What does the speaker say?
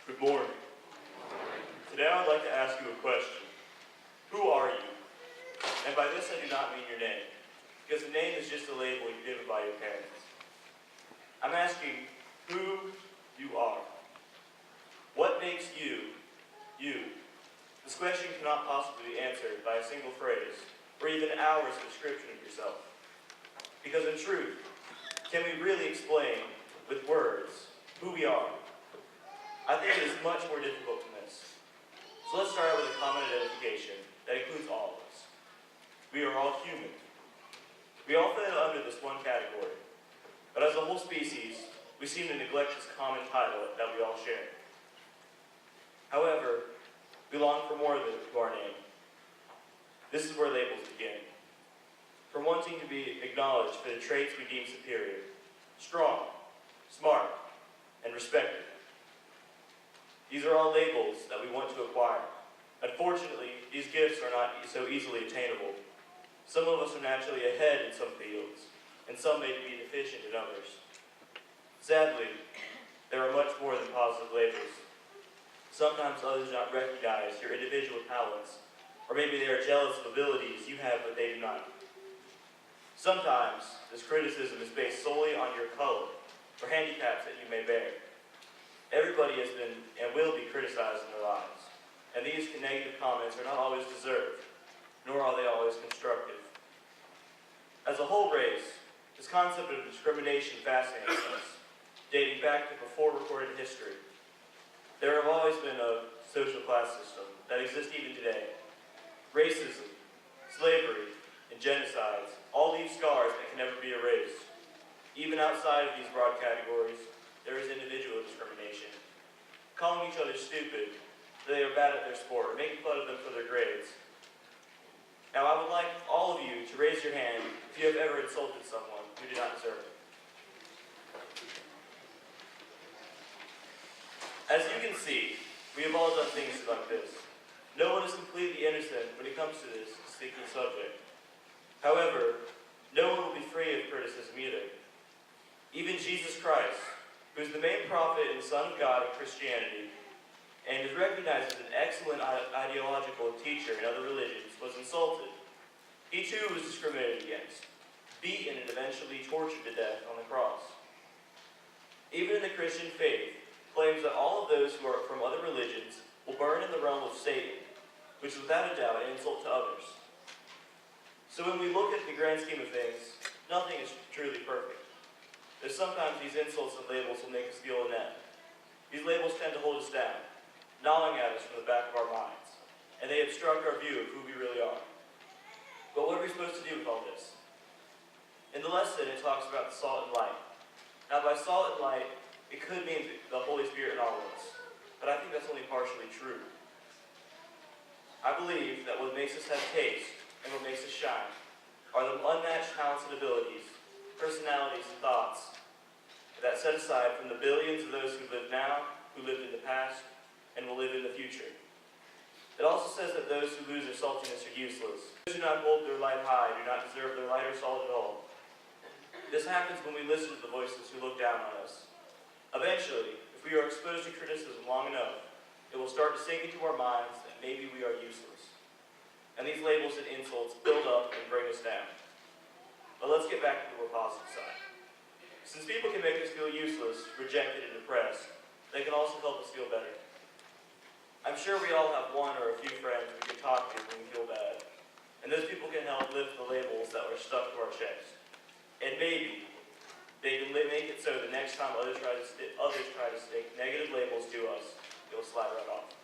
Good morning. Today I would like to ask you a question. Who are you? And by this I do not mean your name, because the name is just a label you're given by your parents. I'm asking who you are. What makes you, you? This question cannot possibly be answered by a single phrase, or even hours of description of yourself. Because in truth, can we really explain with words who we are? I think it is much more difficult than this. So let's start out with a common identification that includes all of us. We are all human. We all fit under this one category. But as a whole species, we seem to neglect this common title that we all share. However, we long for more than to our name. This is where labels begin. From wanting to be acknowledged for the traits we deem superior, strong, smart, and respected. These are all labels that we want to acquire. Unfortunately, these gifts are not so easily attainable. Some of us are naturally ahead in some fields, and some may be deficient in others. Sadly, there are much more than positive labels. Sometimes others do not recognize your individual talents, or maybe they are jealous of abilities you have but they do not. Sometimes, this criticism is based solely on your color, or handicaps that you may bear. Everybody has been and will be criticized in their lives, and these negative comments are not always deserved, nor are they always constructive. As a whole race, this concept of discrimination fascinates us, dating back to before recorded history. There have always been a social class system that exists even today. Racism, slavery, and genocides all leave scars that can never be erased. Even outside of these broad categories, there is individual discrimination. Calling each other stupid, that they are bad at their sport, or making fun of them for their grades. Now I would like all of you to raise your hand if you have ever insulted someone who did not deserve it. As you can see, we have all done things like this. No one is completely innocent when it comes to this sticky subject. However, no one will be free of criticism either. Even Jesus Christ, who is the main prophet and Son of God in Christianity, and is recognized as an excellent ideological teacher in other religions, was insulted. He too was discriminated against, beaten, and eventually tortured to death on the cross. Even in the Christian faith, claims that all of those who are from other religions will burn in the realm of Satan, which is without a doubt an insult to others. So when we look at the grand scheme of things, nothing is truly perfect. There's sometimes these insults and labels will make us feel inept. These labels tend to hold us down, gnawing at us from the back of our minds, and they obstruct our view of who we really are. But what are we supposed to do with all this? In the lesson, it talks about the salt and light. Now, by salt and light, it could mean the Holy Spirit in all of us, but I think that's only partially true. I believe that what makes us have taste and what makes us shine are the unmatched talents and abilities, personalities and thoughts that set aside from the billions of those who live now, who lived in the past, and will live in the future. It also says that those who lose their saltiness are useless. Those who do not hold their light high do not deserve their light or salt at all. This happens when we listen to the voices who look down on us. Eventually, if we are exposed to criticism long enough, it will start to sink into our minds that maybe we are useless. And these labels and insults build up and bring us down. But let's get back to the more positive side. Since people can make us feel useless, rejected, and depressed, they can also help us feel better. I'm sure we all have one or a few friends we can talk to when we feel bad. And those people can help lift the labels that were stuck to our chest. And maybe they can make it so the next time others try to stick negative labels to us, it will slide right off.